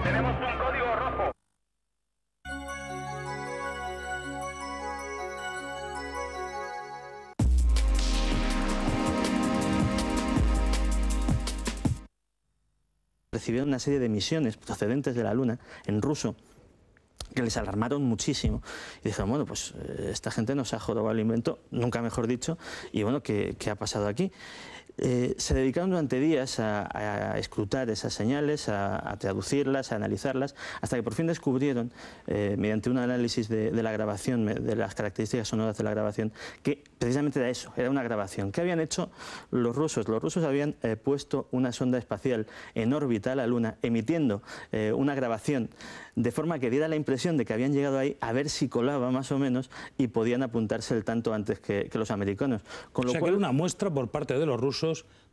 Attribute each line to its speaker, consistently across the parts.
Speaker 1: Tenemos un código rojo.
Speaker 2: Recibieron una serie de misiones procedentes de la Luna en ruso que les alarmaron muchísimo y dijeron, bueno, pues esta gente nos ha jorobado el invento, nunca mejor dicho, y bueno, ¿qué ha pasado aquí? Se dedicaron durante días a escrutar esas señales, a traducirlas, a analizarlas, hasta que por fin descubrieron, mediante un análisis de la grabación, de las características sonoras de la grabación, que precisamente era eso, era una grabación. ¿Qué habían hecho los rusos? Los rusos habían puesto una sonda espacial en órbita a la Luna, emitiendo una grabación, de forma que diera la impresión de que habían llegado ahí a ver si colaba más o menos y podían apuntarse el tanto antes que los americanos.
Speaker 3: Con lo cual, que era una muestra por parte de los rusos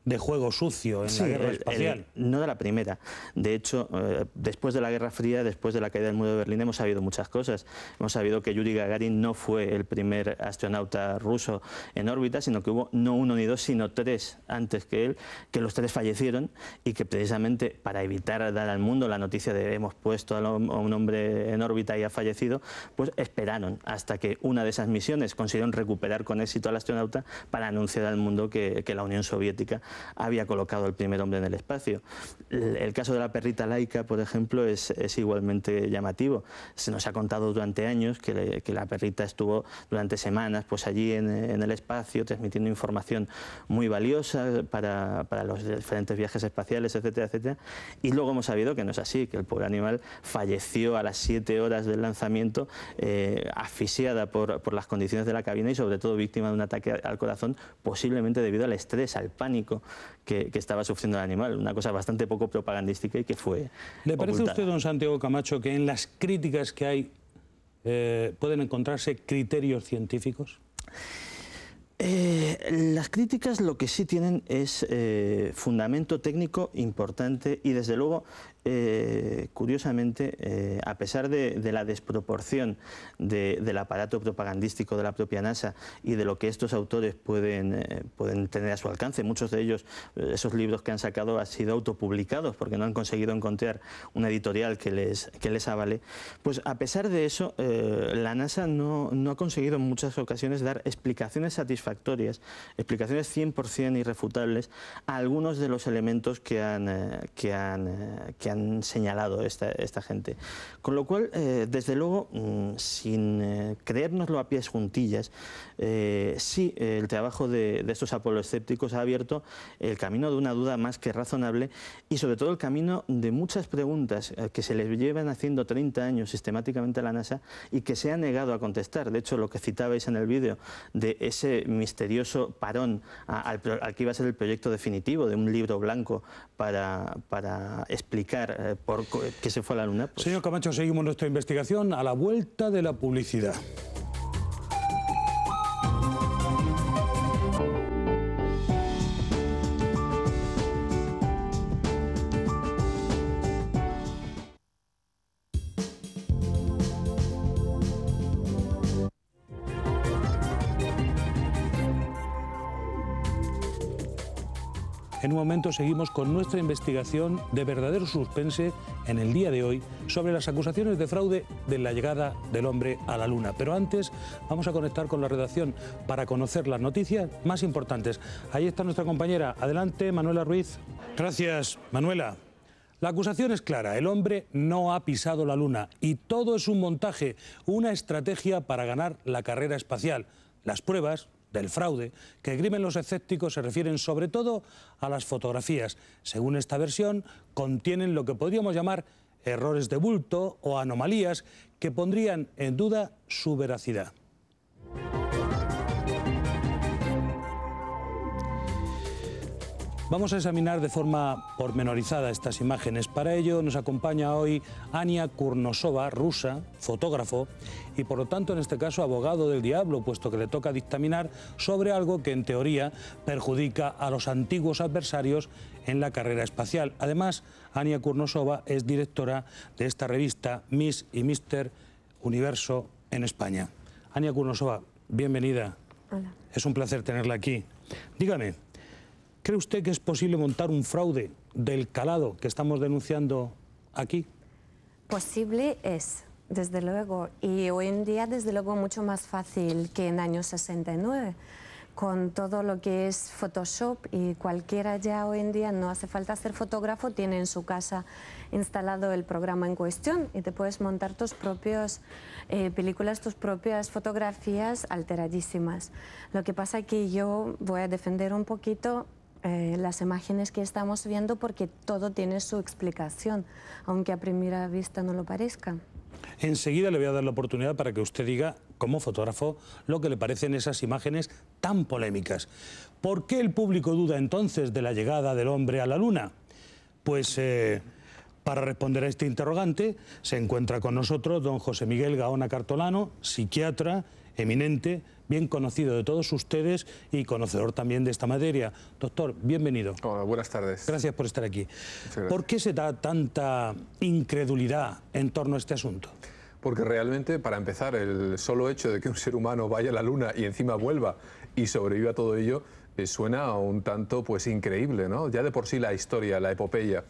Speaker 3: de juego sucio en la guerra espacial.
Speaker 2: No de la primera. De hecho, después de la Guerra Fría, después de la caída del muro de Berlín, hemos sabido muchas cosas. Hemos sabido que Yuri Gagarin no fue el primer astronauta ruso en órbita, sino que hubo no uno ni dos, sino tres antes que él, que los tres fallecieron y que precisamente para evitar dar al mundo la noticia de hemos puesto a un hombre en órbita y ha fallecido, pues esperaron hasta que una de esas misiones consiguieron recuperar con éxito al astronauta para anunciar al mundo que la Unión Soviética había colocado el primer hombre en el espacio. El caso de la perrita Laika, por ejemplo, es igualmente llamativo. Se nos ha contado durante años que la perrita estuvo durante semanas pues allí en el espacio transmitiendo información muy valiosa para los diferentes viajes espaciales, etcétera, etcétera. Y luego hemos sabido que no es así, que el pobre animal falleció a las 7 horas del lanzamiento, asfixiada por las condiciones de la cabina y sobre todo víctima de un ataque al corazón, posiblemente debido al estrés, al pánico que estaba sufriendo el animal, una cosa bastante poco propagandística y que fue
Speaker 3: ¿Le parece
Speaker 2: ocultada.
Speaker 3: a usted, don Santiago Camacho, que en las críticas que hay pueden encontrarse criterios científicos?
Speaker 2: Las críticas lo que sí tienen es fundamento técnico importante y desde luego, curiosamente, a pesar de la desproporción del aparato propagandístico de la propia NASA y de lo que estos autores pueden tener a su alcance, muchos de ellos, esos libros que han sacado han sido autopublicados porque no han conseguido encontrar una editorial que les avale, pues a pesar de eso, la NASA no ha conseguido en muchas ocasiones dar explicaciones satisfactorias, explicaciones 100% irrefutables a algunos de los elementos que han señalado esta gente. Con lo cual, desde luego, sin creérnoslo a pies juntillas, sí, el trabajo de estos apoloescépticos ha abierto el camino de una duda más que razonable y sobre todo el camino de muchas preguntas que se les llevan haciendo 30 años sistemáticamente a la NASA y que se ha negado a contestar. De hecho, lo que citabais en el vídeo de ese misterioso parón al que iba a ser el proyecto definitivo de un libro blanco para explicar por qué se fue a la Luna. Pues...
Speaker 3: Señor Camacho, seguimos nuestra investigación a la vuelta de la publicidad. En un momento seguimos con nuestra investigación de verdadero suspense en el día de hoy sobre las acusaciones de fraude de la llegada del hombre a la Luna. Pero antes vamos a conectar con la redacción para conocer las noticias más importantes. Ahí está nuestra compañera. Adelante, Manuela Ruiz. Gracias, Manuela. La acusación es clara, el hombre no ha pisado la Luna y todo es un montaje, una estrategia para ganar la carrera espacial. Las pruebas del fraude que esgrimen los escépticos se refieren sobre todo a las fotografías. Según esta versión, contienen lo que podríamos llamar errores de bulto o anomalías que pondrían en duda su veracidad. Vamos a examinar de forma pormenorizada estas imágenes. Para ello nos acompaña hoy Ania Kurnosova, rusa, fotógrafo y por lo tanto en este caso abogado del diablo, puesto que le toca dictaminar sobre algo que en teoría perjudica a los antiguos adversarios en la carrera espacial. Además, Ania Kurnosova es directora de esta revista Miss y Mister Universo en España. Ania Kurnosova, bienvenida.
Speaker 4: Hola.
Speaker 3: Es un placer tenerla aquí. Dígame, ¿cree usted que es posible montar un fraude del calado que estamos denunciando aquí?
Speaker 1: Posible es, desde luego, y hoy en día desde luego mucho más fácil que en años 69. Con todo lo que es Photoshop, y cualquiera ya hoy en día no hace falta ser fotógrafo, tiene en su casa instalado el programa en cuestión y te puedes montar tus propias películas, tus propias fotografías alteradísimas. Lo que pasa es que yo voy a defender un poquito las imágenes que estamos viendo porque todo tiene su explicación, aunque a primera vista no lo parezca.
Speaker 3: Enseguida le voy a dar la oportunidad para que usted diga, como fotógrafo, lo que le parecen esas imágenes tan polémicas. ¿Por qué el público duda entonces de la llegada del hombre a la Luna? Pues para responder a este interrogante se encuentra con nosotros don José Miguel Gaona Cartolano, psiquiatra eminente, bien conocido de todos ustedes y conocedor también de esta materia. Doctor, bienvenido.
Speaker 4: Hola, buenas tardes.
Speaker 3: Gracias por estar aquí. ¿Por qué se da tanta incredulidad en torno a este asunto?
Speaker 4: Porque realmente, para empezar, el solo hecho de que un ser humano vaya a la Luna y encima vuelva y sobreviva a todo ello, suena un tanto pues increíble, ¿no? Ya de por sí la historia, la epopeya.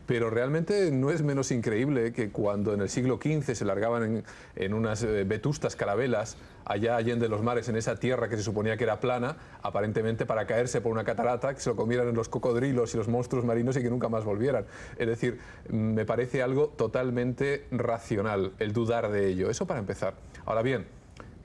Speaker 4: Pero realmente no es menos increíble que cuando en el siglo XV se largaban en unas vetustas carabelas allá allende los mares, en esa tierra que se suponía que era plana, aparentemente para caerse por una catarata, que se lo comieran los cocodrilos y los monstruos marinos y que nunca más volvieran. Es decir, me parece algo totalmente racional el dudar de ello. Eso para empezar. Ahora bien,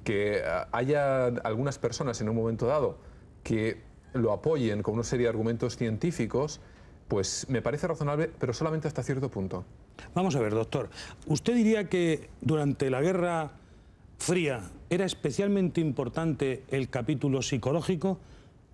Speaker 4: que haya algunas personas en un momento dado que lo apoyen con una serie de argumentos científicos, pues me parece razonable, pero solamente hasta cierto punto.
Speaker 3: Vamos a ver, doctor. ¿Usted diría que durante la Guerra Fría era especialmente importante el capítulo psicológico?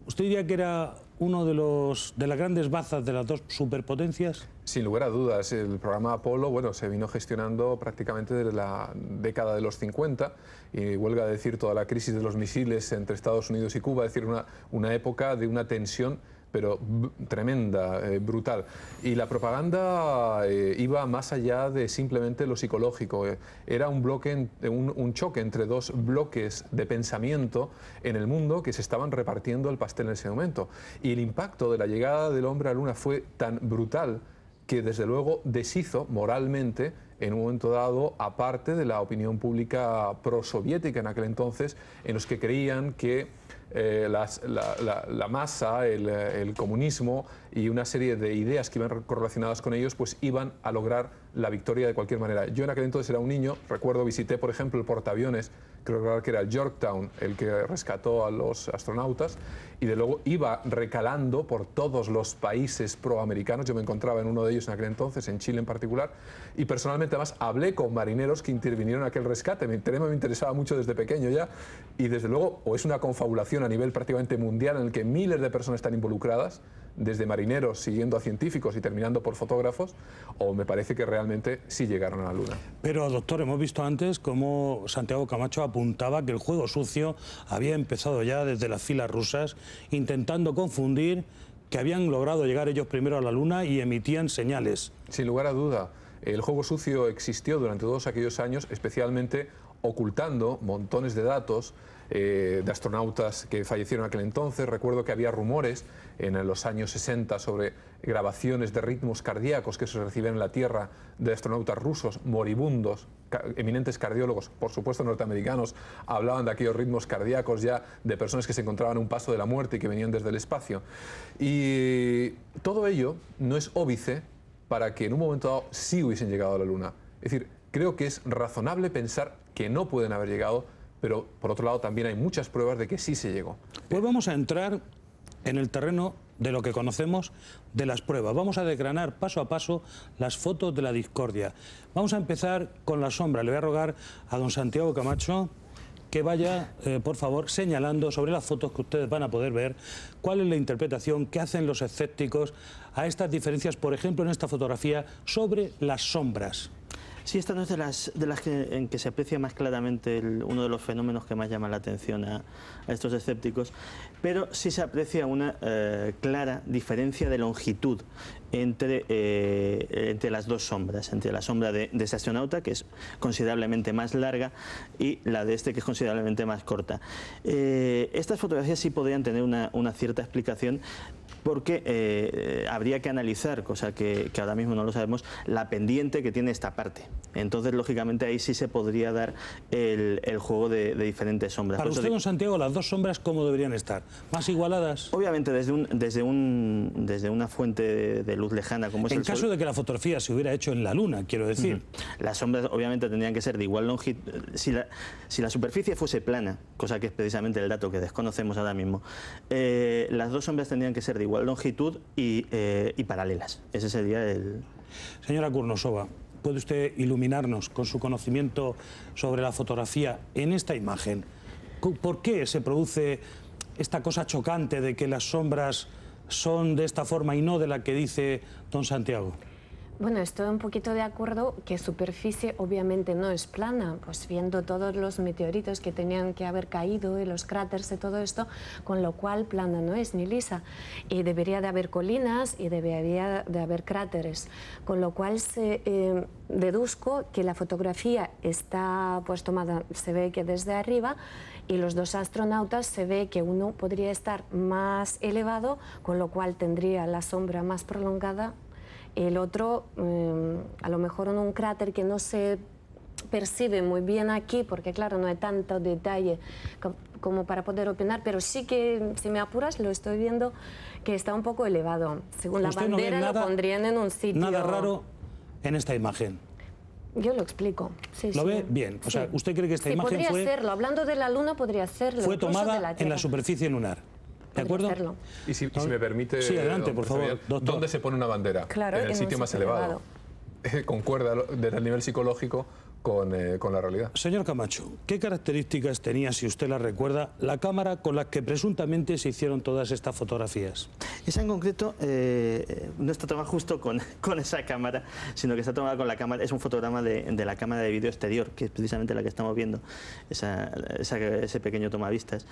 Speaker 3: ¿Usted diría que era uno de las grandes bazas de las dos superpotencias?
Speaker 4: Sin lugar a dudas. El programa Apolo, bueno, se vino gestionando prácticamente desde la década de los 50 y huelga decir toda la crisis de los misiles entre Estados Unidos y Cuba, es decir, una época de una tensión pero tremenda, brutal. Y la propaganda iba más allá de simplemente lo psicológico. Era un bloque, un choque entre dos bloques de pensamiento en el mundo que se estaban repartiendo el pastel en ese momento. Y el impacto de la llegada del hombre a la Luna fue tan brutal que desde luego deshizo moralmente en un momento dado, aparte de la opinión pública prosoviética en aquel entonces, en los que creían que la masa, el comunismo y una serie de ideas que iban correlacionadas con ellos, pues iban a lograr la victoria de cualquier manera. Yo en aquel entonces era un niño, recuerdo, visité por ejemplo el portaaviones, creo que era el Yorktown, el que rescató a los astronautas, y de luego iba recalando por todos los países proamericanos. Yo me encontraba en uno de ellos en aquel entonces, en Chile en particular, y personalmente además hablé con marineros que intervinieron en aquel rescate. Mi tema me interesaba mucho desde pequeño ya, y desde luego o es una confabulación a nivel prácticamente mundial en el que miles de personas están involucradas, desde marineros siguiendo a científicos y terminando por fotógrafos, o me parece que realmente sí llegaron a la Luna.
Speaker 3: Pero, doctor, hemos visto antes cómo Santiago Camacho apuntaba que el juego sucio había empezado ya desde las filas rusas, intentando confundir que habían logrado llegar ellos primero a la Luna y emitían señales.
Speaker 4: Sin lugar a duda, el juego sucio existió durante todos aquellos años, especialmente ocultando montones de datos de astronautas que fallecieron en aquel entonces. Recuerdo que había rumores en los años 60 sobre grabaciones de ritmos cardíacos que se recibían en la Tierra de astronautas rusos moribundos, eminentes cardiólogos, por supuesto norteamericanos, hablaban de aquellos ritmos cardíacos ya de personas que se encontraban a un paso de la muerte y que venían desde el espacio. Y todo ello no es óbice para que en un momento dado sí hubiesen llegado a la Luna. Es decir, creo que es razonable pensar que no pueden haber llegado, pero por otro lado también hay muchas pruebas de que sí se llegó.
Speaker 3: Pues vamos a entrar en el terreno de lo que conocemos de las pruebas. Vamos a desgranar paso a paso las fotos de la discordia. Vamos a empezar con la sombra. Le voy a rogar a don Santiago Camacho que vaya, por favor, señalando sobre las fotos que ustedes van a poder ver cuál es la interpretación que hacen los escépticos a estas diferencias, por ejemplo, en esta fotografía, sobre las sombras.
Speaker 2: Sí, esta no es de las en que se aprecia más claramente uno de los fenómenos que más llama la atención a estos escépticos, pero sí se aprecia una clara diferencia de longitud entre las dos sombras, entre la sombra de ese astronauta, que es considerablemente más larga, y la de este, que es considerablemente más corta. Estas fotografías sí podrían tener una cierta explicación porque habría que analizar, cosa que ahora mismo no lo sabemos, la pendiente que tiene esta parte. Entonces, lógicamente, ahí sí se podría dar el juego de diferentes sombras.
Speaker 3: Para usted, don Santiago, las dos sombras, ¿cómo deberían estar? ¿Más igualadas?
Speaker 2: Obviamente, desde una fuente de luz lejana como es el Sol.
Speaker 3: En caso de que la fotografía se hubiera hecho en la Luna, quiero decir.
Speaker 2: Las sombras, obviamente, tendrían que ser de igual longitud. Si la superficie fuese plana, cosa que es precisamente el dato que desconocemos ahora mismo, las dos sombras tendrían que ser de igual longitud y paralelas. Ese sería el...
Speaker 3: Señora Kurnosova, ¿puede usted iluminarnos con su conocimiento sobre la fotografía en esta imagen? ¿Por qué se produce esta cosa chocante de que las sombras son de esta forma y no de la que dice don Santiago?
Speaker 1: Bueno, estoy un poquito de acuerdo que superficie obviamente no es plana, pues viendo todos los meteoritos que tenían que haber caído y los cráteres y todo esto, con lo cual plana no es ni lisa. Y debería de haber colinas y debería de haber cráteres, con lo cual deduzco que la fotografía está pues tomada, se ve que desde arriba, y los dos astronautas se ve que uno podría estar más elevado, con lo cual tendría la sombra más prolongada. El otro, a lo mejor en un cráter que no se percibe muy bien aquí, porque claro, no hay tanto detalle como para poder opinar, pero sí que, si me apuras, lo estoy viendo que está un poco elevado. Según la bandera, lo pondrían en un sitio...
Speaker 3: Nada raro en esta imagen.
Speaker 1: Yo lo explico. Sí,
Speaker 3: ¿Lo ve? Bien. O sea, ¿usted cree que esta imagen
Speaker 1: podría serlo. Hablando de la Luna, podría serlo.
Speaker 3: Fue tomada en la superficie lunar. ¿De acuerdo?
Speaker 4: Y si me permite,
Speaker 3: sí, adelante, por favor, doctor.
Speaker 4: ¿Dónde se pone una bandera?
Speaker 1: Claro,
Speaker 4: en el sitio más elevado. Concuerda desde el nivel psicológico con la realidad.
Speaker 3: Señor Camacho, ¿qué características tenía, si usted las recuerda, la cámara con la que presuntamente se hicieron todas estas fotografías?
Speaker 2: Esa en concreto no está tomada justo con esa cámara, sino que está tomada con la cámara, es un fotograma de la cámara de vídeo exterior, que es precisamente la que estamos viendo, ese pequeño tomavistas,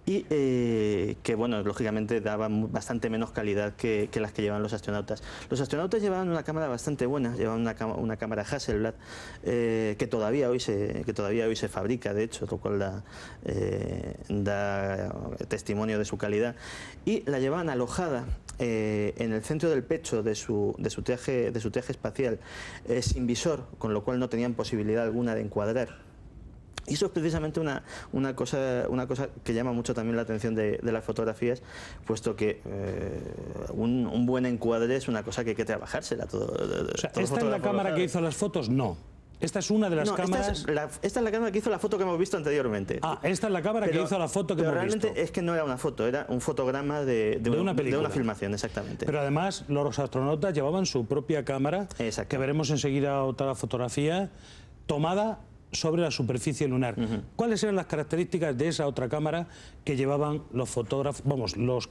Speaker 2: y que, bueno, lógicamente daba bastante menos calidad que las que llevan los astronautas. Los astronautas llevaban una cámara bastante buena, llevaban una cámara Hasselblad, que todavía hoy se fabrica, de hecho, lo cual da testimonio de su calidad, y la llevaban alojada en el centro del pecho de su traje espacial, sin visor, con lo cual no tenían posibilidad alguna de encuadrar. Y eso es precisamente una cosa que llama mucho también la atención de las fotografías, puesto que un buen encuadre es una cosa que hay que trabajársela.
Speaker 3: O sea, ¿esta es la cámara que hizo las fotos? No. Esta es una de las cámaras...
Speaker 2: Esta es la cámara que hizo la foto que hemos visto anteriormente.
Speaker 3: Ah, esta es la cámara que hizo la foto que hemos visto.
Speaker 2: Pero realmente es que no era una foto, era un fotograma de una filmación, exactamente.
Speaker 3: Pero además los astronautas llevaban su propia cámara, que veremos enseguida otra fotografía, tomada sobre la superficie lunar. ¿Cuáles eran las características de esa otra cámara que llevaban los fotógrafos, los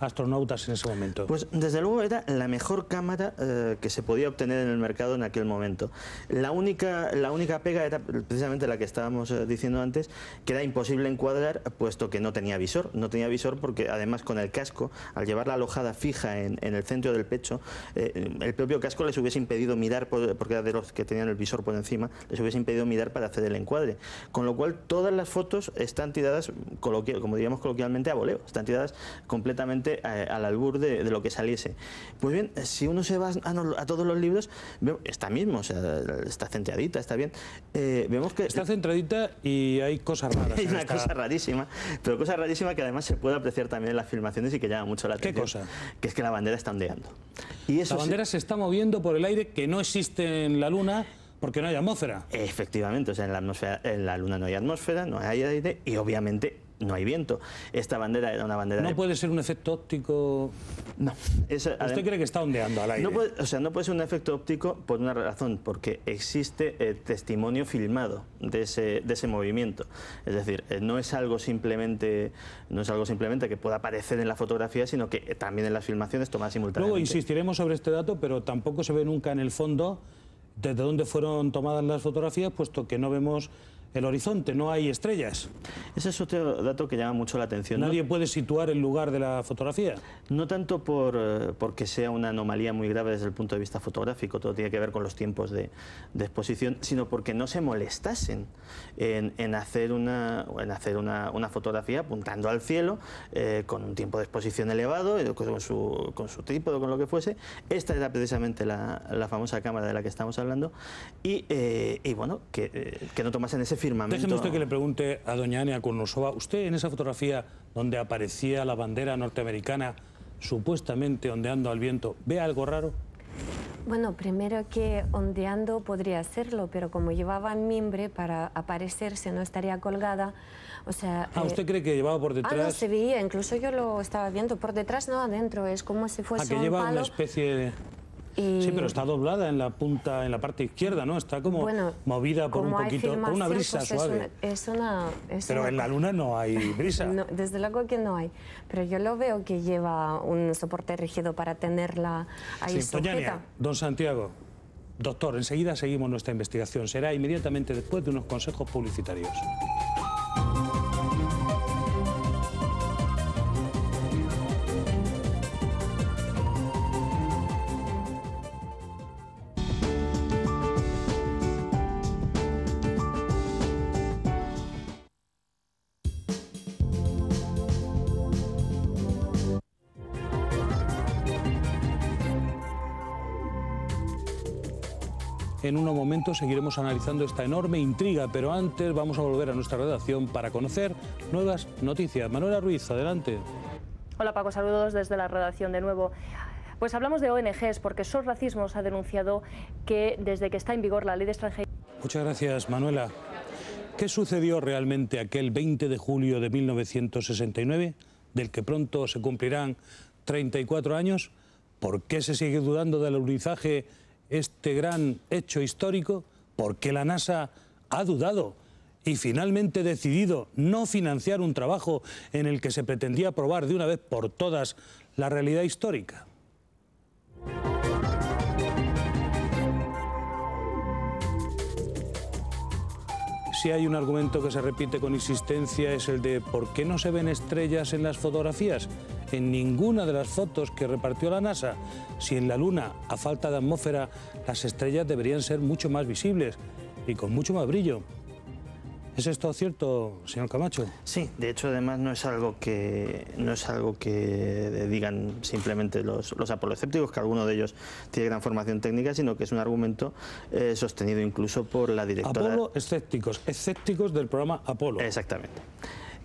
Speaker 3: astronautas en ese momento?
Speaker 2: Pues desde luego era la mejor cámara que se podía obtener en el mercado en aquel momento. La única pega era precisamente la que estábamos diciendo antes, que era imposible encuadrar, puesto que no tenía visor. No tenía visor porque además con el casco, al llevarla alojada fija en el centro del pecho, el propio casco les hubiese impedido mirar, porque era de los que tenían el visor por encima, les hubiese impedido mirar para hacer el encuadre. Con lo cual todas las fotos están tiradas, como diríamos coloquialmente, a voleo. Están tiradas completamente al albur de lo que saliese. Pues bien, si uno se va a todos los libros, está mismo, o sea, está centradita, está bien. Vemos que
Speaker 3: está centradita y hay cosas raras.
Speaker 2: Hay una cosa rarísima, pero cosa rarísima que además se puede apreciar también en las filmaciones y que llama mucho la atención.
Speaker 3: ¿Qué cosa?
Speaker 2: Que es que la bandera está ondeando. Y eso
Speaker 3: la bandera se está moviendo por el aire que no existe en la Luna, porque no hay atmósfera.
Speaker 2: Efectivamente, o sea, en la Luna no hay atmósfera, no hay aire y obviamente no hay viento. Esta bandera era una bandera...
Speaker 3: ¿No puede ser un efecto óptico?
Speaker 2: No.
Speaker 3: ¿Usted cree que está ondeando al aire?
Speaker 2: No puede ser un efecto óptico por una razón, porque existe testimonio filmado de ese movimiento. Es decir, no es algo simplemente que pueda aparecer en la fotografía, sino que también en las filmaciones tomadas simultáneamente.
Speaker 3: Luego insistiremos sobre este dato, pero tampoco se ve nunca en el fondo desde dónde fueron tomadas las fotografías, puesto que no vemos el horizonte, no hay estrellas.
Speaker 2: Ese es otro dato que llama mucho la atención.
Speaker 3: ¿Nadie puede situar el lugar de la fotografía?
Speaker 2: No tanto porque sea una anomalía muy grave desde el punto de vista fotográfico, todo tiene que ver con los tiempos de exposición, sino porque no se molestasen en hacer una fotografía apuntando al cielo, con un tiempo de exposición elevado, con su trípode, con lo que fuese. Esta era precisamente la famosa cámara de la que estamos hablando, y bueno, que no tomasen ese firmamento.
Speaker 3: Déjeme usted que le pregunte a doña Ania Kurnosova, ¿usted en esa fotografía donde aparecía la bandera norteamericana supuestamente ondeando al viento, ve algo raro?
Speaker 1: Bueno, primero que ondeando podría serlo, pero como llevaba mimbre para aparecerse no estaría colgada, o sea...
Speaker 3: ¿Usted cree que llevaba por detrás?
Speaker 1: No, se veía, incluso yo lo estaba viendo, por detrás no, adentro, es como si fuese
Speaker 3: que
Speaker 1: un
Speaker 3: lleva
Speaker 1: palo.
Speaker 3: Una especie de... Sí, pero está doblada en la punta, en la parte izquierda, ¿no? Está como movida por un poquito, por una brisa
Speaker 1: pues
Speaker 3: suave. Pero en la Luna no hay brisa.
Speaker 1: No, desde luego que no hay. Pero yo lo veo que lleva un soporte rígido para tenerla ahí sujeta.
Speaker 3: Doña Ania, don Santiago, doctor, enseguida seguimos nuestra investigación. Será inmediatamente después de unos consejos publicitarios. En unos momentos seguiremos analizando esta enorme intriga, pero antes vamos a volver a nuestra redacción para conocer nuevas noticias. Manuela Ruiz, adelante.
Speaker 5: Hola Paco, saludos desde la redacción de nuevo. Pues hablamos de ONGs porque SOS Racismos ha denunciado que desde que está en vigor la ley de extranjería...
Speaker 3: Muchas gracias, Manuela. ¿Qué sucedió realmente aquel 20 de julio de 1969, del que pronto se cumplirán 34 años? ¿Por qué se sigue dudando del alunizaje, este gran hecho histórico? ¿Por qué la NASA ha dudado y finalmente decidido no financiar un trabajo en el que se pretendía probar de una vez por todas la realidad histórica? Si hay un argumento que se repite con insistencia es el de ¿por qué no se ven estrellas en las fotografías? En ninguna de las fotos que repartió la NASA. Si en la Luna, a falta de atmósfera, las estrellas deberían ser mucho más visibles y con mucho más brillo. ¿Es esto cierto, señor Camacho?
Speaker 2: Sí, de hecho además no es algo que digan simplemente los apoloescépticos, que alguno de ellos tiene gran formación técnica, sino que es un argumento sostenido incluso por la directora...
Speaker 3: Apolo escépticos del programa Apolo.
Speaker 2: Exactamente.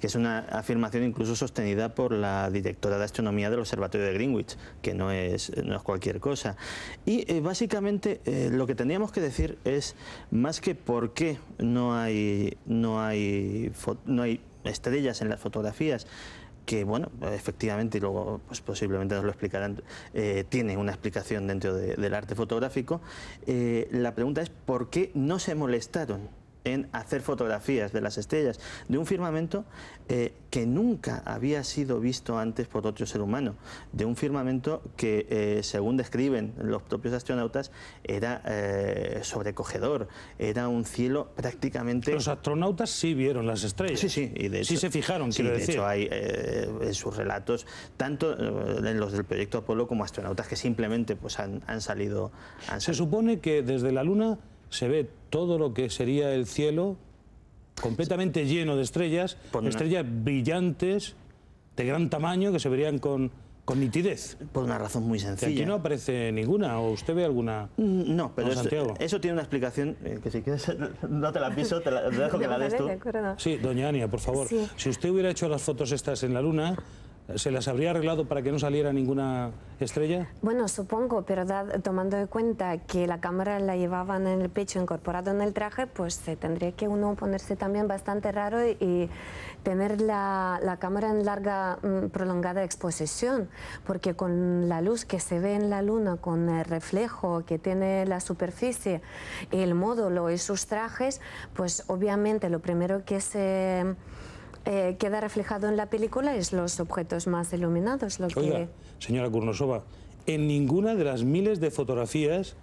Speaker 2: Que es una afirmación incluso sostenida por la directora de astronomía del Observatorio de Greenwich, que no es cualquier cosa. Y básicamente lo que tendríamos que decir es, más que por qué no hay estrellas en las fotografías, que bueno, efectivamente, y luego pues posiblemente nos lo explicarán, tiene una explicación dentro del arte fotográfico, la pregunta es ¿por qué no se molestaron en hacer fotografías de las estrellas de un firmamento que nunca había sido visto antes por otro ser humano, de un firmamento que, según describen los propios astronautas, era sobrecogedor, era un cielo prácticamente...
Speaker 3: Los astronautas sí vieron las estrellas.
Speaker 2: Sí, y de hecho,
Speaker 3: sí se fijaron,
Speaker 2: sí,
Speaker 3: quiero
Speaker 2: de
Speaker 3: decir.
Speaker 2: hecho hay en sus relatos, tanto en los del proyecto Apolo como astronautas que simplemente pues han salido.
Speaker 3: Se supone que desde la Luna se ve todo lo que sería el cielo completamente lleno de estrellas, estrellas brillantes, de gran tamaño, que se verían con nitidez.
Speaker 2: Por una razón muy sencilla.
Speaker 3: Y aquí no aparece ninguna, ¿o usted ve alguna?
Speaker 2: No, pero
Speaker 3: eso
Speaker 2: tiene una explicación que si quieres no te la piso, te dejo que la des tú.
Speaker 3: Sí, doña Ania, por favor.
Speaker 1: Sí.
Speaker 3: Si usted hubiera hecho las fotos estas en la Luna, ¿se las habría arreglado para que no saliera ninguna estrella?
Speaker 1: Bueno, supongo, pero tomando en cuenta que la cámara la llevaban en el pecho incorporado en el traje, pues tendría que uno ponerse también bastante raro y tener la cámara en larga, prolongada exposición, porque con la luz que se ve en la Luna, con el reflejo que tiene la superficie, el módulo y sus trajes, pues obviamente lo primero que se... queda reflejado en la película es los objetos más iluminados.
Speaker 3: Oiga, señora Kurnosova, en ninguna de las miles de fotografías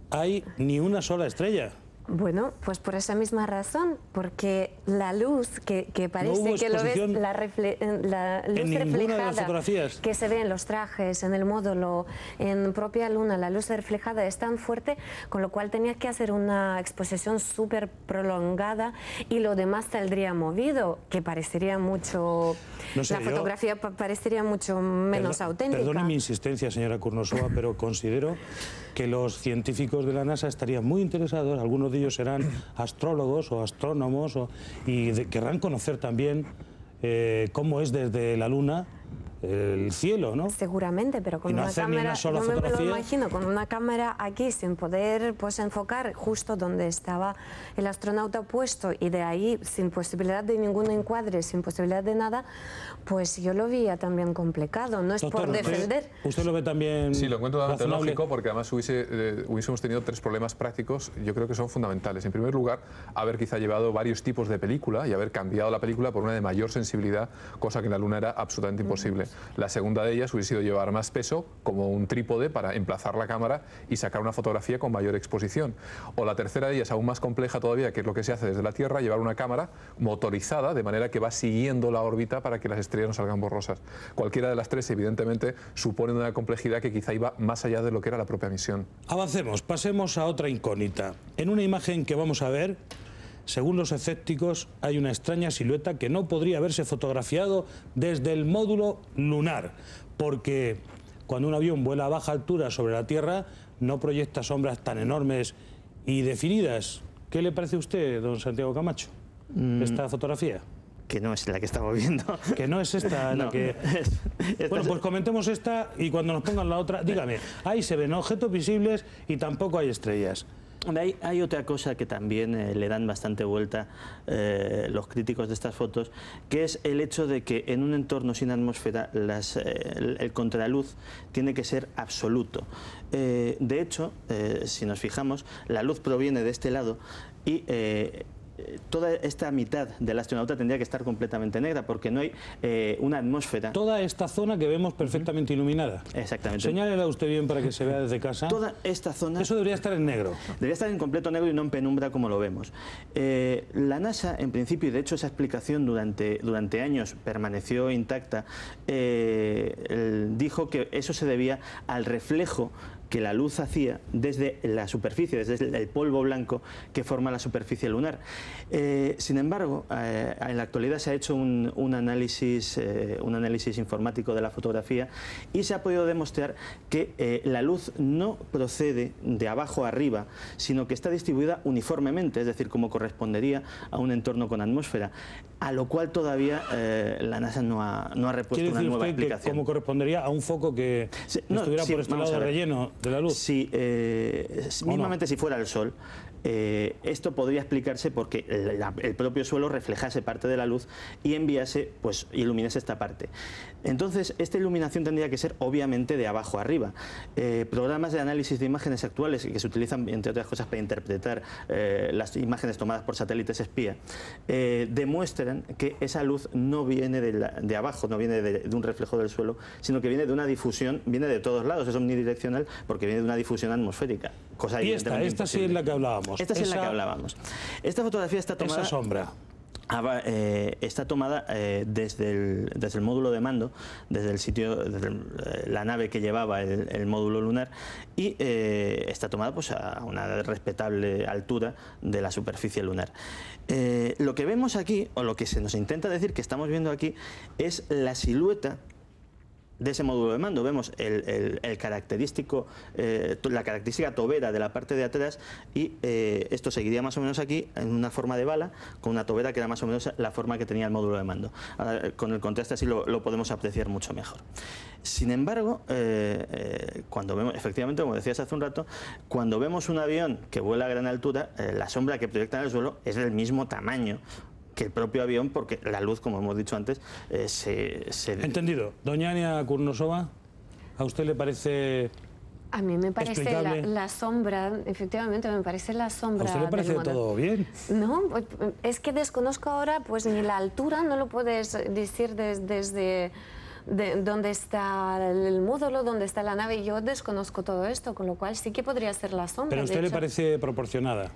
Speaker 3: hay ni una sola estrella.
Speaker 1: Bueno, pues por esa misma razón, porque la luz que parece
Speaker 3: ¿No hubo
Speaker 1: que lo ves,
Speaker 3: exposición
Speaker 1: la luz
Speaker 3: en ninguna de las
Speaker 1: reflejada
Speaker 3: fotografías?
Speaker 1: que se ve en los trajes, en el módulo, en propia luna, la luz reflejada es tan fuerte, con lo cual tenía que hacer una exposición súper prolongada y lo demás saldría movido, que parecería mucho,
Speaker 3: No sé,
Speaker 1: la fotografía parecería mucho menos auténtica.
Speaker 3: Perdone mi insistencia, señora Kurnosova, pero considero que los científicos de la NASA estarían muy interesados, algunos de ellos serán astrólogos o astrónomos y querrán conocer también cómo es desde la Luna el cielo, ¿no?
Speaker 1: Seguramente, pero con una cámara, yo me lo imagino, con una cámara aquí sin poder pues enfocar justo donde estaba el astronauta puesto y de ahí sin posibilidad de ningún encuadre, sin posibilidad de nada, pues yo lo veía también complicado. No es
Speaker 3: Doctor,
Speaker 1: por defender.
Speaker 3: ¿Usted lo ve también?
Speaker 4: Sí, lo encuentro totalmente
Speaker 3: razonable?
Speaker 4: lógico, porque además hubiésemos tenido 3 problemas prácticos, yo creo que son fundamentales. En primer lugar, haber quizá llevado varios tipos de película y haber cambiado la película por una de mayor sensibilidad, cosa que en la Luna era absolutamente imposible. La segunda de ellas hubiese sido llevar más peso, como un trípode para emplazar la cámara y sacar una fotografía con mayor exposición. O la tercera de ellas, aún más compleja todavía, que es lo que se hace desde la Tierra, llevar una cámara motorizada, de manera que va siguiendo la órbita para que las estrellas no salgan borrosas. Cualquiera de las 3, evidentemente, supone una complejidad que quizá iba más allá de lo que era la propia misión.
Speaker 3: Avancemos, pasemos a otra incógnita. En una imagen que vamos a ver, según los escépticos, hay una extraña silueta que no podría haberse fotografiado desde el módulo lunar, porque cuando un avión vuela a baja altura sobre la Tierra no proyecta sombras tan enormes y definidas. ¿Qué le parece a usted, don Santiago Camacho, esta fotografía?
Speaker 2: Que no es la que estamos viendo.
Speaker 3: Que no es esta la que... Bueno, pues comentemos esta y cuando nos pongan la otra, dígame, ahí se ven objetos visibles y tampoco hay estrellas.
Speaker 2: Hay otra cosa que también le dan bastante vuelta los críticos de estas fotos, que es el hecho de que en un entorno sin atmósfera el contraluz tiene que ser absoluto. De hecho, si nos fijamos, la luz proviene de este lado y toda esta mitad del astronauta tendría que estar completamente negra porque no hay una atmósfera.
Speaker 3: Toda esta zona que vemos perfectamente iluminada.
Speaker 2: Exactamente.
Speaker 3: Señálela usted bien para que se vea desde casa.
Speaker 2: Toda esta zona...
Speaker 3: Eso debería estar en negro.
Speaker 2: Debería estar en completo negro y no en penumbra como lo vemos. La NASA, en principio, y de hecho esa explicación durante años permaneció intacta, dijo que eso se debía al reflejo que la luz hacía desde la superficie, desde el polvo blanco que forma la superficie lunar. Sin embargo, en la actualidad se ha hecho un análisis informático de la fotografía y se ha podido demostrar que la luz no procede de abajo a arriba, sino que está distribuida uniformemente, es decir, como correspondería a un entorno con atmósfera, a lo cual todavía la NASA no ha repuesto una nueva explicación.
Speaker 3: ¿Cómo correspondería a un foco que estuviera por este lado de relleno de la luz?
Speaker 2: Sí, mínimamente si fuera el Sol. Esto podría explicarse porque el propio suelo reflejase parte de la luz y enviase, pues iluminase esta parte. Entonces, esta iluminación tendría que ser obviamente de abajo a arriba. Programas de análisis de imágenes actuales que se utilizan, entre otras cosas, para interpretar las imágenes tomadas por satélites espía, demuestran que esa luz no viene de abajo, no viene de un reflejo del suelo, sino que viene de una difusión, viene de todos lados, es omnidireccional porque viene de una difusión atmosférica. Cosa
Speaker 3: y esta sí es la que hablábamos.
Speaker 2: Esta sí es la que hablábamos. Esta fotografía está tomada...
Speaker 3: Esa sombra.
Speaker 2: Está tomada desde el módulo de mando, desde el sitio, desde la nave que llevaba el módulo lunar y está tomada pues, a una respetable altura de la superficie lunar. Lo que vemos aquí, o lo que se nos intenta decir que estamos viendo aquí, es la silueta de ese módulo de mando. Vemos la característica tobera de la parte de atrás y esto seguiría más o menos aquí en una forma de bala con una tobera que era más o menos la forma que tenía el módulo de mando. Ahora, con el contraste así lo podemos apreciar mucho mejor. Sin embargo, cuando vemos, efectivamente, como decías hace un rato, cuando vemos un avión que vuela a gran altura, la sombra que proyecta en el suelo es del mismo tamaño que el propio avión, porque la luz, como hemos dicho antes,
Speaker 3: Entendido. Doña Ania Kurnosova, ¿a usted le parece...?
Speaker 1: A mí me parece la sombra, efectivamente, me parece la sombra.
Speaker 3: ¿A usted le parece todo bien?
Speaker 1: No, es que desconozco ahora, pues ni la altura, no lo puedes decir desde dónde está el módulo, dónde está la nave. Yo desconozco todo esto, con lo cual sí que podría ser la sombra.
Speaker 3: ¿Pero a usted le parece proporcionada?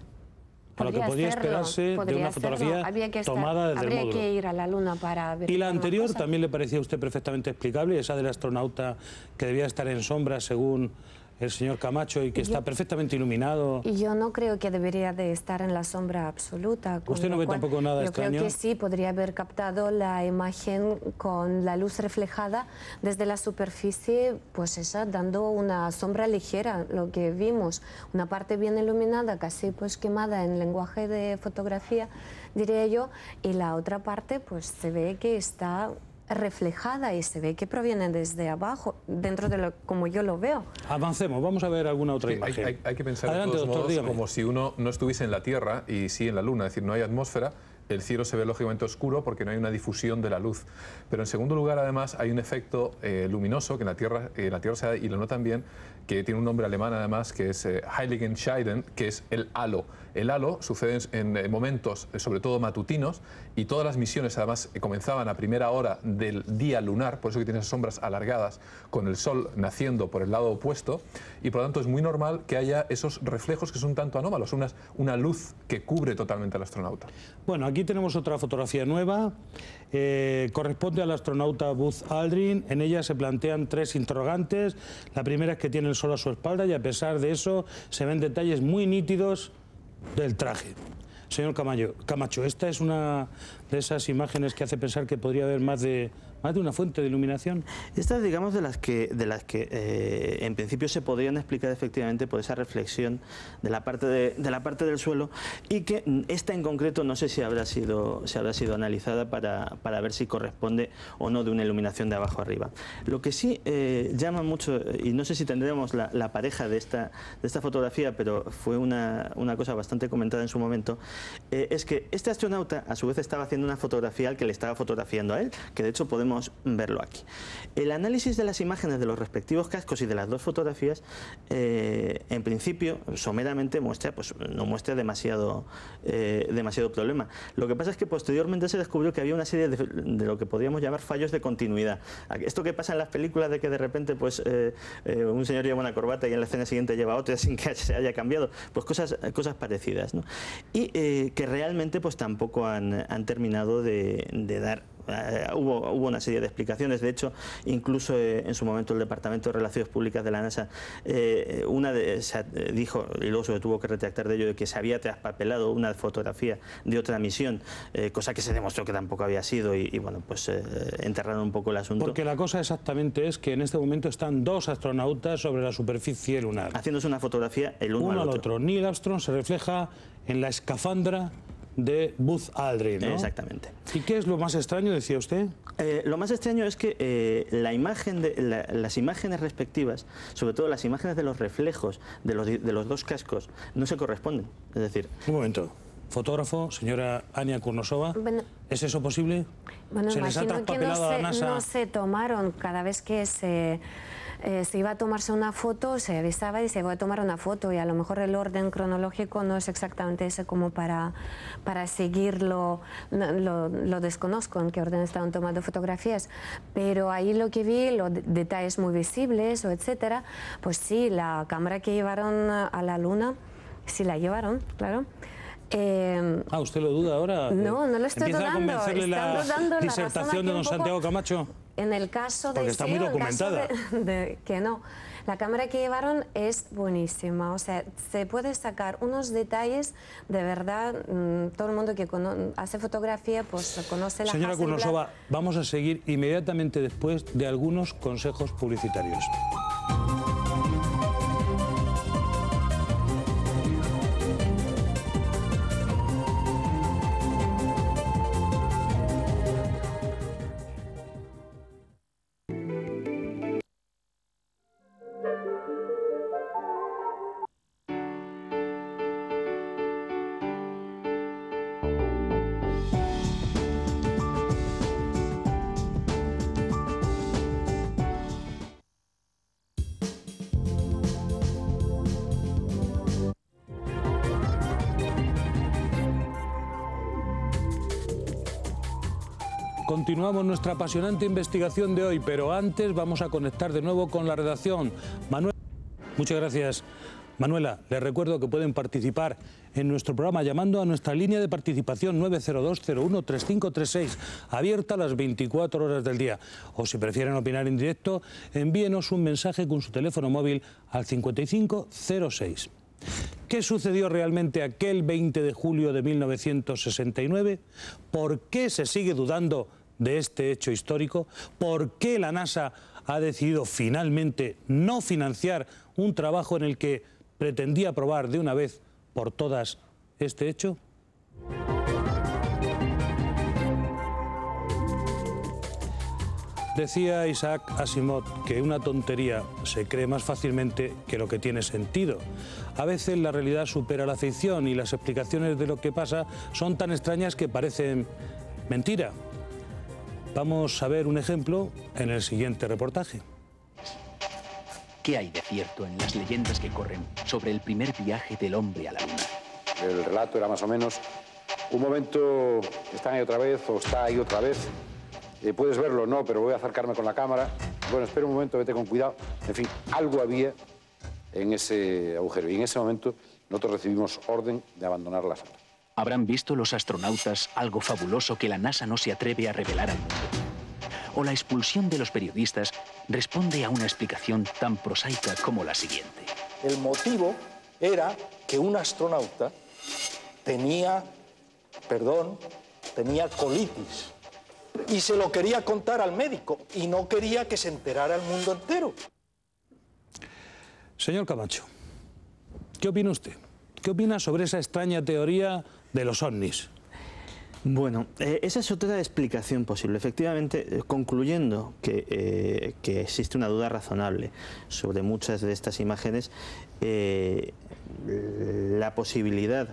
Speaker 3: a lo que podría esperarse de una fotografía tomada desde el módulo.
Speaker 1: Habría que ir a la Luna para ver.
Speaker 3: ¿Y la anterior también le parecía a usted perfectamente explicable, esa del astronauta que debía estar en sombra según el señor Camacho y que está perfectamente iluminado?
Speaker 1: Y yo no creo que debería de estar en la sombra absoluta.
Speaker 3: ¿Usted no ve tampoco nada extraño?
Speaker 1: Yo creo que sí, podría haber captado la imagen con la luz reflejada desde la superficie, pues esa, dando una sombra ligera, lo que vimos. Una parte bien iluminada, casi pues quemada en lenguaje de fotografía, diría yo, y la otra parte pues se ve que está reflejada y se ve que proviene desde abajo, dentro de lo como yo lo veo.
Speaker 3: Avancemos, vamos a ver alguna otra imagen.
Speaker 4: Hay que pensar,
Speaker 3: adelante,
Speaker 4: de todos
Speaker 3: doctor,
Speaker 4: modos, como si uno no estuviese en la Tierra y sí en la Luna, es decir, no hay atmósfera. El cielo se ve lógicamente oscuro porque no hay una difusión de la luz. Pero en segundo lugar, además, hay un efecto luminoso que en la Tierra se da, y lo notan bien, que tiene un nombre alemán además, que es Heiligenscheiden, que es el halo. El halo sucede en momentos, sobre todo matutinos, y todas las misiones además comenzaban a primera hora del día lunar, por eso que tiene esas sombras alargadas, con el sol naciendo por el lado opuesto, y por lo tanto es muy normal que haya esos reflejos que son tanto anómalos, una luz que cubre totalmente al astronauta.
Speaker 3: Bueno, aquí tenemos otra fotografía nueva, corresponde al astronauta Buzz Aldrin. En ella se plantean tres interrogantes. La primera es que tiene el sol a su espalda y a pesar de eso se ven detalles muy nítidos del traje. Señor Camacho, esta es una de esas imágenes que hace pensar que podría haber más de una fuente de iluminación.
Speaker 2: Estas, digamos, de las que en principio se podrían explicar efectivamente por esa reflexión de la parte del suelo, y que esta en concreto no sé si habrá sido analizada para ver si corresponde o no de una iluminación de abajo arriba. Lo que sí llama mucho, y no sé si tendremos la pareja de esta fotografía, pero fue una cosa bastante comentada en su momento, es que este astronauta a su vez estaba haciendo una fotografía al que le estaba fotografiando a él, que de hecho podemos verlo aquí. El análisis de las imágenes de los respectivos cascos y de las dos fotografías, en principio, someramente no muestra demasiado problema. Lo que pasa es que posteriormente se descubrió que había una serie de lo que podríamos llamar fallos de continuidad. Esto que pasa en las películas de que de repente un señor lleva una corbata y en la escena siguiente lleva otra sin que se haya cambiado, pues cosas parecidas, ¿no? Y que realmente pues tampoco han terminado de dar. Hubo una serie de explicaciones. De hecho, incluso en su momento el Departamento de Relaciones Públicas de la NASA dijo, y luego se tuvo que retractar de ello, de que se había traspapelado una fotografía de otra misión, cosa que se demostró que tampoco había sido, y bueno, pues enterraron un poco el asunto.
Speaker 3: Porque la cosa exactamente es que en este momento están dos astronautas sobre la superficie lunar,
Speaker 2: haciéndose una fotografía el uno al otro.
Speaker 3: Neil Armstrong se refleja en la escafandra de Buzz Aldrin, ¿no?
Speaker 2: Exactamente.
Speaker 3: ¿Y qué es lo más extraño, decía usted?
Speaker 2: Lo más extraño es que las imágenes respectivas, sobre todo las imágenes de los reflejos de los dos cascos, no se corresponden. Es decir...
Speaker 3: Un momento. Fotógrafo, señora Ania Kurnosova, bueno, ¿es eso posible?
Speaker 1: Bueno,
Speaker 3: ¿Se les ha traspapelado a la NASA?
Speaker 1: No se tomaron cada vez que se iba a tomarse una foto, se avisaba y se iba a tomar una foto, y a lo mejor el orden cronológico no es exactamente ese como para seguirlo, lo desconozco en qué orden estaban tomando fotografías, pero ahí lo que vi, los detalles muy visibles o etcétera, pues sí, la cámara que llevaron a la Luna, sí la llevaron, claro.
Speaker 3: ¿Usted lo duda ahora?
Speaker 1: No, no lo estoy
Speaker 3: dudando. ¿Empieza a convencerle la disertación de don Santiago Camacho?
Speaker 1: En el caso
Speaker 3: porque está muy documentada.
Speaker 1: De que no. La cámara que llevaron es buenísima. O sea, se puede sacar unos detalles, de verdad, todo el mundo que hace fotografía pues conoce la
Speaker 3: Señora Kurnosova, vamos a seguir inmediatamente después de algunos consejos publicitarios. Continuamos nuestra apasionante investigación de hoy, pero antes vamos a conectar de nuevo con la redacción. Manuel, muchas gracias. Manuela, les recuerdo que pueden participar en nuestro programa llamando a nuestra línea de participación 902-01-3536, abierta las 24 horas del día. O si prefieren opinar en directo, envíenos un mensaje con su teléfono móvil al 5506. ¿Qué sucedió realmente aquel 20 de julio de 1969? ¿Por qué se sigue dudando de este hecho histórico? ¿Por qué la NASA ha decidido finalmente no financiar un trabajo en el que pretendía probar de una vez por todas este hecho? Decía Isaac Asimov que una tontería se cree más fácilmente que lo que tiene sentido. A veces la realidad supera la ficción y las explicaciones de lo que pasa son tan extrañas que parecen mentira. Vamos a ver un ejemplo en el siguiente reportaje.
Speaker 6: ¿Qué hay de cierto en las leyendas que corren sobre el primer viaje del hombre a la Luna?
Speaker 7: El relato era más o menos un momento, están ahí otra vez o está ahí otra vez. Puedes verlo, no, pero voy a acercarme con la cámara. Bueno, espera un momento, vete con cuidado. En fin, algo había en ese agujero. Y en ese momento nosotros recibimos orden de abandonar la sala.
Speaker 6: ¿Habrán visto los astronautas algo fabuloso que la NASA no se atreve a revelar al mundo? ¿O la expulsión de los periodistas responde a una explicación tan prosaica como la siguiente?
Speaker 8: El motivo era que un astronauta tenía colitis. Y se lo quería contar al médico y no quería que se enterara el mundo entero.
Speaker 3: Señor Camacho, ¿qué opina usted? ¿Qué opina sobre esa extraña teoría de los ovnis?
Speaker 2: Bueno, esa es otra explicación posible. Efectivamente, concluyendo que existe una duda razonable sobre muchas de estas imágenes, la posibilidad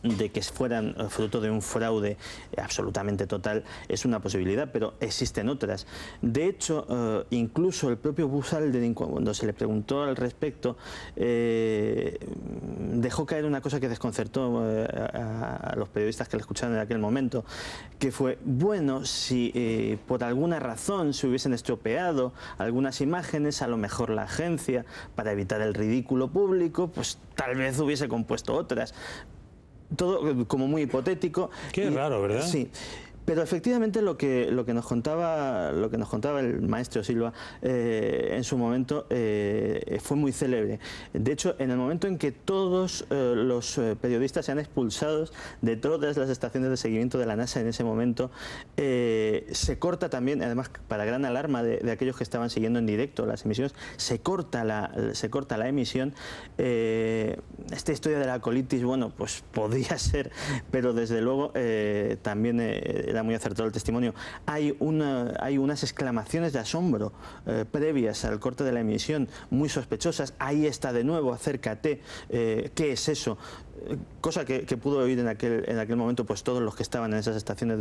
Speaker 2: de que fueran fruto de un fraude absolutamente total es una posibilidad, pero existen otras. De hecho, incluso el propio Buzz Aldrin, cuando se le preguntó al respecto, dejó caer una cosa que desconcertó a los periodistas que le escucharon en aquel momento, que fue, bueno, si por alguna razón se hubiesen estropeado algunas imágenes, a lo mejor la agencia, para evitar el ridículo público, pues tal vez hubiese compuesto otras. Todo como muy hipotético.
Speaker 3: Qué raro, ¿verdad?
Speaker 2: Sí. Pero efectivamente lo que nos contaba el maestro Silva en su momento fue muy célebre. De hecho, en el momento en que todos los periodistas sean expulsados de todas las estaciones de seguimiento de la NASA en ese momento, se corta también, además para gran alarma de aquellos que estaban siguiendo en directo las emisiones, se corta la emisión. Esta historia de la colitis, bueno, pues podía ser, pero desde luego también era muy acertado el testimonio. Hay unas exclamaciones de asombro previas al corte de la emisión, muy sospechosas. Ahí está de nuevo, acércate, ¿qué es eso? Cosa que pudo oír en aquel momento pues todos los que estaban en esas estaciones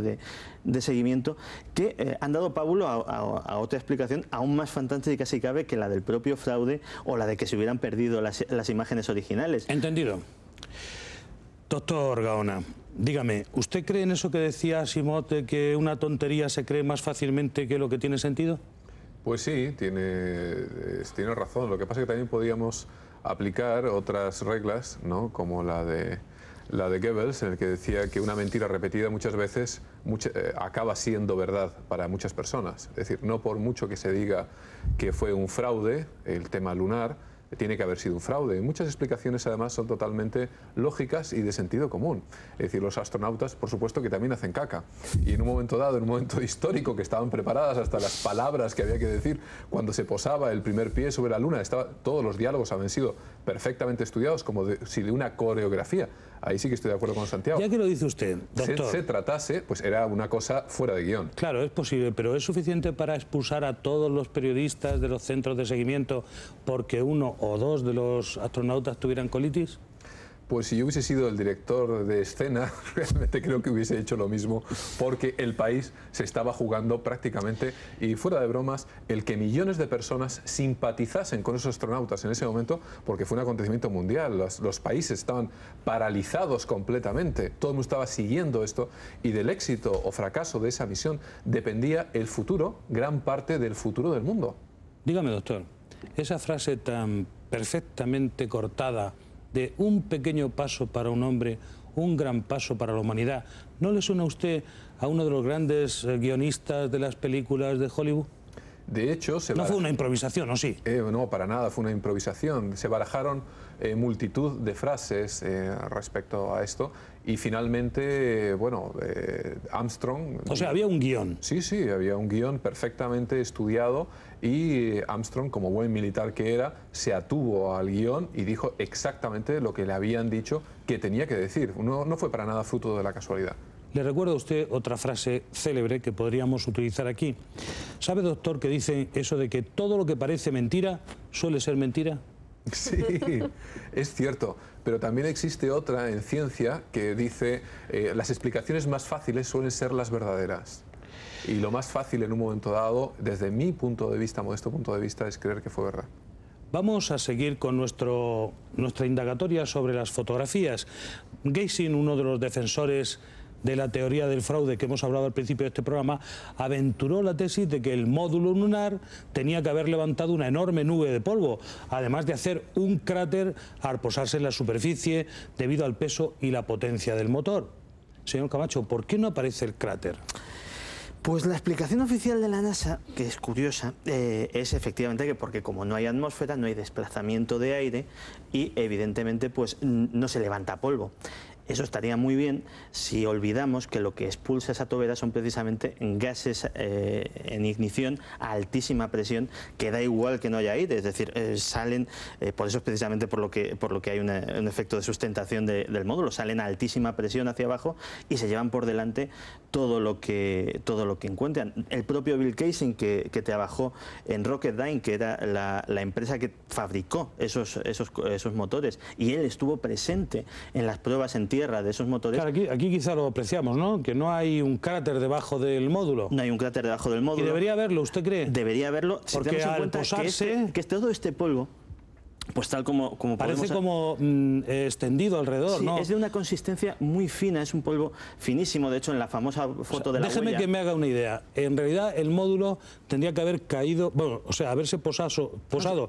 Speaker 2: de seguimiento, que han dado pábulo a otra explicación aún más fantástica si cabe que la del propio fraude o la de que se hubieran perdido las imágenes originales.
Speaker 3: Entendido. Doctor Gaona, dígame, ¿usted cree en eso que decía Asimov, de que una tontería se cree más fácilmente que lo que tiene sentido?
Speaker 4: Pues sí, tiene razón. Lo que pasa es que también podíamos aplicar otras reglas, ¿no? Como la de Goebbels, en el que decía que una mentira repetida muchas veces acaba siendo verdad para muchas personas. Es decir, no por mucho que se diga que fue un fraude, el tema lunar, tiene que haber sido un fraude. Muchas explicaciones además son totalmente lógicas y de sentido común. Es decir, los astronautas, por supuesto, que también hacen caca. Y en un momento dado, en un momento histórico, que estaban preparadas hasta las palabras que había que decir cuando se posaba el primer pie sobre la Luna, todos los diálogos habían sido perfectamente estudiados, como si de una coreografía. Ahí sí que estoy de acuerdo con Santiago.
Speaker 3: Ya que lo dice usted, doctor.
Speaker 4: Se tratase, pues era una cosa fuera de guión.
Speaker 3: Claro, es posible, pero ¿es suficiente para expulsar a todos los periodistas de los centros de seguimiento porque uno o dos de los astronautas tuvieran colitis?
Speaker 4: Pues si yo hubiese sido el director de escena, realmente creo que hubiese hecho lo mismo, porque el país se estaba jugando prácticamente, y fuera de bromas, el que millones de personas simpatizasen con esos astronautas en ese momento, porque fue un acontecimiento mundial. Los países estaban paralizados completamente, todo el mundo estaba siguiendo esto, y del éxito o fracaso de esa misión dependía el futuro, gran parte del futuro del mundo.
Speaker 3: Dígame, doctor, esa frase tan perfectamente cortada de un pequeño paso para un hombre, un gran paso para la humanidad, ¿no le suena a usted a uno de los grandes guionistas de las películas de Hollywood?
Speaker 4: De hecho,
Speaker 3: no fue una improvisación, ¿o sí?
Speaker 4: No, para nada, fue una improvisación. Se barajaron multitud de frases respecto a esto y finalmente, bueno, Armstrong...
Speaker 3: O sea, había un guión.
Speaker 4: Sí, sí, había un guión perfectamente estudiado y Armstrong, como buen militar que era, se atuvo al guión y dijo exactamente lo que le habían dicho que tenía que decir. No fue para nada fruto de la casualidad.
Speaker 3: Le recuerdo a usted otra frase célebre que podríamos utilizar aquí. ¿Sabe, doctor, que dice eso de que todo lo que parece mentira suele ser mentira?
Speaker 4: Sí, es cierto, pero también existe otra en ciencia que dice las explicaciones más fáciles suelen ser las verdaderas. Y lo más fácil en un momento dado, desde mi punto de vista, modesto punto de vista, es creer que fue verdad.
Speaker 3: Vamos a seguir con nuestra indagatoria sobre las fotografías. Geising, uno de los defensores de la teoría del fraude que hemos hablado al principio de este programa, aventuró la tesis de que el módulo lunar tenía que haber levantado una enorme nube de polvo, además de hacer un cráter al posarse en la superficie debido al peso y la potencia del motor. Señor Camacho, ¿por qué no aparece el cráter?
Speaker 2: Pues la explicación oficial de la NASA, que es curiosa, es efectivamente que porque como no hay atmósfera, no hay desplazamiento de aire y evidentemente pues no se levanta polvo. Eso estaría muy bien si olvidamos que lo que expulsa esa tobera son precisamente gases en ignición a altísima presión, que da igual que no haya aire, es decir, salen, por eso es precisamente por lo que hay un efecto de sustentación del módulo, salen a altísima presión hacia abajo y se llevan por delante todo lo que encuentran. El propio Bill Geising, que trabajó en Rocketdyne, que era la empresa que fabricó esos motores, y él estuvo presente en las pruebas en tierra de esos motores.
Speaker 3: Claro, aquí quizá lo apreciamos, ¿no? Que no hay un cráter debajo del módulo.
Speaker 2: No hay un cráter debajo del módulo.
Speaker 3: ¿Y debería haberlo, usted cree?
Speaker 2: Debería haberlo, si
Speaker 3: porque
Speaker 2: tenemos en
Speaker 3: al
Speaker 2: cuenta
Speaker 3: posarse...
Speaker 2: que todo este polvo, pues tal como
Speaker 3: parece como extendido alrededor,
Speaker 2: sí,
Speaker 3: ¿no?
Speaker 2: Es de una consistencia muy fina, es un polvo finísimo. De hecho, en la famosa foto de la
Speaker 3: déjeme
Speaker 2: huella...
Speaker 3: que me haga una idea. En realidad, el módulo tendría que haber caído, bueno, o sea, haberse posado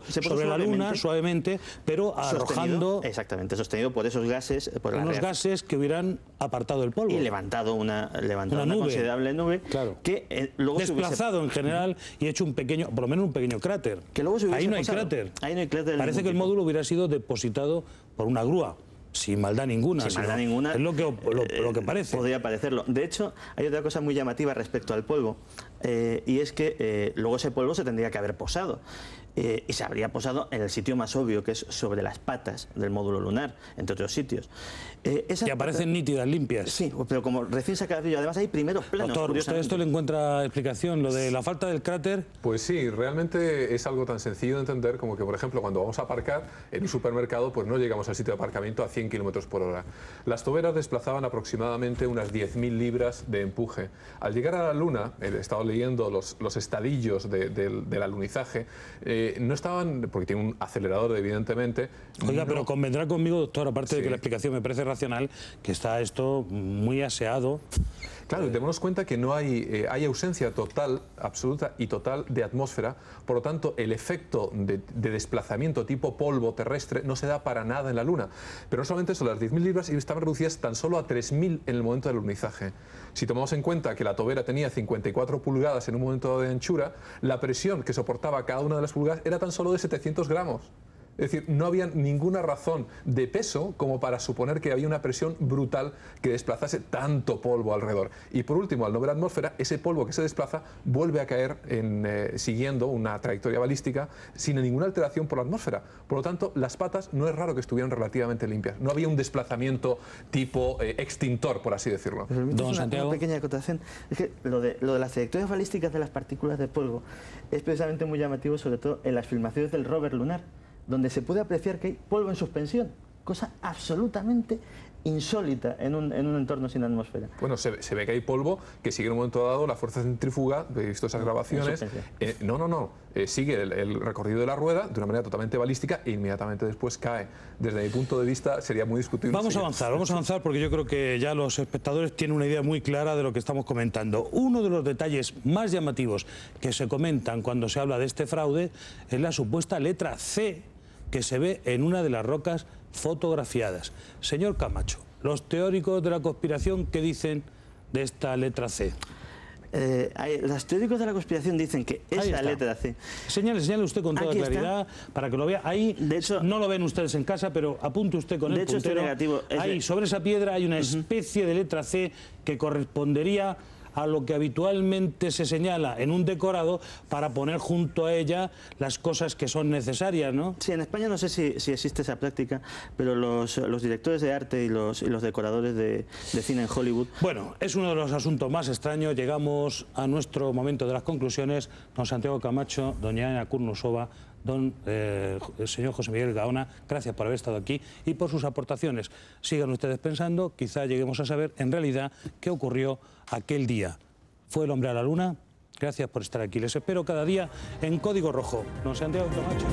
Speaker 3: sobre la Luna suavemente, pero arrojando...
Speaker 2: Exactamente, sostenido por esos gases... Por
Speaker 3: unos gases que hubieran apartado el polvo.
Speaker 2: Y levantado una considerable nube.
Speaker 3: Claro.
Speaker 2: Que luego
Speaker 3: desplazado en general y hecho un pequeño, por lo menos un pequeño cráter.
Speaker 2: Que luego se
Speaker 3: ahí no hay
Speaker 2: posado.
Speaker 3: cráter.
Speaker 2: Ahí no hay cráter.
Speaker 3: Parece que el módulo hubiera sido depositado por una grúa. Sin maldad ninguna.
Speaker 2: Sin maldad ninguna.
Speaker 3: Es lo que parece.
Speaker 2: Podría parecerlo. De hecho, hay otra cosa muy llamativa respecto al polvo, y es que luego ese polvo se tendría que haber posado. Y se habría posado en el sitio más obvio, que es sobre las patas del módulo lunar, entre otros sitios.
Speaker 3: Que aparecen nítidas, limpias.
Speaker 2: Sí, pero como recién sacado, además hay primeros planos.
Speaker 3: Doctor, ¿usted esto le encuentra explicación, lo de la falta del cráter?
Speaker 4: Pues sí, realmente es algo tan sencillo de entender como que, por ejemplo, cuando vamos a aparcar en un supermercado, pues no llegamos al sitio de aparcamiento a 100 km por hora. Las toberas desplazaban aproximadamente unas 10.000 libras de empuje. Al llegar a la Luna, he estado leyendo los estadillos del alunizaje, no estaban, porque tiene un acelerador evidentemente.
Speaker 3: Oiga,
Speaker 4: no...
Speaker 3: pero convendrá conmigo, doctor, aparte
Speaker 4: sí.
Speaker 3: de que la explicación me parece racional, que está esto muy aseado.
Speaker 4: Claro, y tenemos cuenta que no hay ausencia total, absoluta y total de atmósfera, por lo tanto el efecto de desplazamiento tipo polvo terrestre no se da para nada en la Luna. Pero no solamente eso, las 10.000 libras estaban reducidas tan solo a 3.000 en el momento del alunizaje. Si tomamos en cuenta que la tobera tenía 54 pulgadas en un momento de anchura, la presión que soportaba cada una de las pulgadas era tan solo de 700 gramos. Es decir, no había ninguna razón de peso como para suponer que había una presión brutal que desplazase tanto polvo alrededor. Y por último, al no ver atmósfera, ese polvo que se desplaza vuelve a caer siguiendo una trayectoria balística sin ninguna alteración por la atmósfera. Por lo tanto, las patas no es raro que estuvieran relativamente limpias. No había un desplazamiento tipo extintor, por así decirlo.
Speaker 3: Don Santiago.
Speaker 2: Una pequeña acotación. Es que lo de las trayectorias balísticas de las partículas de polvo es precisamente muy llamativo, sobre todo en las filmaciones del rover lunar, donde se puede apreciar que hay polvo en suspensión, cosa absolutamente insólita en un entorno sin atmósfera.
Speaker 4: Bueno, se ve que hay polvo que sigue en un momento dado la fuerza centrífuga, he visto esas grabaciones, sigue el recorrido de la rueda de una manera totalmente balística e inmediatamente después cae. Desde mi punto de vista sería muy discutible.
Speaker 3: Vamos a avanzar porque yo creo que ya los espectadores tienen una idea muy clara de lo que estamos comentando. Uno de los detalles más llamativos que se comentan cuando se habla de este fraude es la supuesta letra C que se ve en una de las rocas fotografiadas. Señor Camacho, los teóricos de la conspiración, ¿qué dicen de esta letra C?
Speaker 2: Los teóricos de la conspiración dicen que esa letra C...
Speaker 3: Señale usted con toda claridad para que lo vea. Ahí,
Speaker 2: de hecho,
Speaker 3: no lo ven ustedes en casa, pero apunte usted con el puntero.
Speaker 2: Negativo.
Speaker 3: Ahí, sobre esa piedra hay una especie de letra C que correspondería a lo que habitualmente se señala en un decorado para poner junto a ella las cosas que son necesarias, ¿no?
Speaker 2: Sí, en España no sé si existe esa práctica, pero los directores de arte y los decoradores de cine en Hollywood...
Speaker 3: Bueno, es uno de los asuntos más extraños. Llegamos a nuestro momento de las conclusiones. Don Santiago Camacho, doña Ana Kurnusova, el señor José Miguel Gaona, gracias por haber estado aquí y por sus aportaciones. Sigan ustedes pensando, quizá lleguemos a saber en realidad qué ocurrió aquel día. ¿Fue el hombre a la luna? Gracias por estar aquí. Les espero cada día en Código Rojo. Don Santiago Camacho.